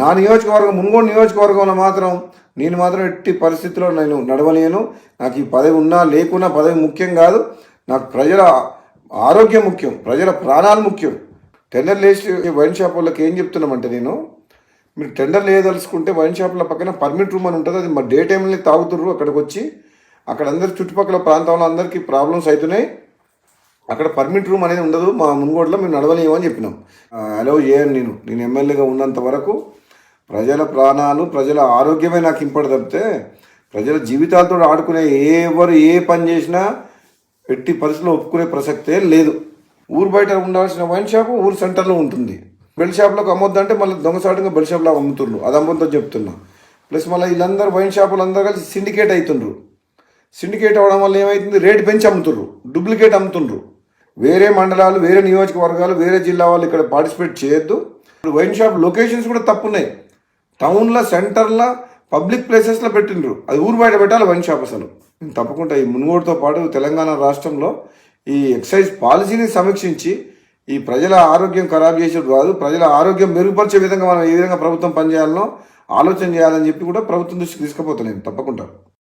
నా నియోజకవర్గం మున్గోడు నియోజకవర్గంలో మాత్రం నేను మాత్రం ఎట్టి పరిస్థితుల్లో నేను నడవలేను. నాకు ఈ పదవి ఉన్నా లేకున్నా పదవి ముఖ్యం కాదు. నాకు ప్రజల ఆరోగ్యం ముఖ్యం, ప్రజల ప్రాణాలు ముఖ్యం. టెండర్లు వేసి వైన్ షాప్ వాళ్ళకి ఏం చెప్తున్నామంటే, మీరు టెండర్లు వేయదలుచుకుంటే వైన్ షాప్ల పక్కన పర్మిట్ రూమ్ అని ఉంటుంది. అది మా డే టైంలో తాగుతుర్రు. అక్కడికి వచ్చి అక్కడ అందరి చుట్టుపక్కల ప్రాంతంలో అందరికీ ప్రాబ్లమ్స్ అవుతున్నాయి. అక్కడ పర్మిట్ రూమ్ అనేది ఉండదు. మా మున్గోడులో మేము నడవలేము అని చెప్పినాం. అలౌ చేయను. నేను ఎమ్మెల్యేగా ఉన్నంత వరకు ప్రజల ప్రాణాలు, ప్రజల ఆరోగ్యమే నాకు ఇంపడి తప్పితే ప్రజల జీవితాలతో ఆడుకునే ఎవరు ఏ పని చేసినా ఎట్టి పరిస్థితుల్లో ఒప్పుకునే ప్రసక్తే లేదు. ఊరు బయట ఉండాల్సిన వైన్ షాపు ఊరు సెంటర్లో ఉంటుంది. బెల్ షాప్లోకి అమ్మొద్దంటే మళ్ళీ దొంగసాటుగా బెల్ షాప్లో అమ్ముతుండ్రు. అది అమ్మొద్దని చెప్తున్నా. ప్లస్ మళ్ళీ వీళ్ళందరూ వైన్ షాపులు అందరూ కలిసి సిండికేట్ అవుతుండ్రు. సిండికేట్ అవ్వడం వల్ల ఏమవుతుంది, రేటు పెంచి అమ్ముతుండ్రు, డూప్లికేట్ అమ్ముతుండ్రు. వేరే మండలాలు, వేరే నియోజకవర్గాలు, వేరే జిల్లా వాళ్ళు ఇక్కడ పార్టిసిపేట్ చేయొద్దు. ఇప్పుడు వైన్ షాప్ లొకేషన్స్ కూడా తప్పున్నాయి. టౌన్లో, సెంటర్లో, పబ్లిక్ ప్లేసెస్లో పెట్టిండ్రు. అది ఊరు బయట పెట్టాలి వైన్ షాప్. అసలు తప్పకుండా ఈ మున్గోడుతో పాటు తెలంగాణ రాష్ట్రంలో ఈ ఎక్సైజ్ పాలసీని సమీక్షించి ఈ ప్రజల ఆరోగ్యం ఖరాబ్ చేసేది కాదు, ప్రజల ఆరోగ్యం మెరుగుపరిచే విధంగా మనం ఏ విధంగా ప్రభుత్వం పనిచేయాలనో ఆలోచన చేయాలని చెప్పి కూడా ప్రభుత్వం దృష్టికి తీసుకుపోతాను నేను తప్పకుండా.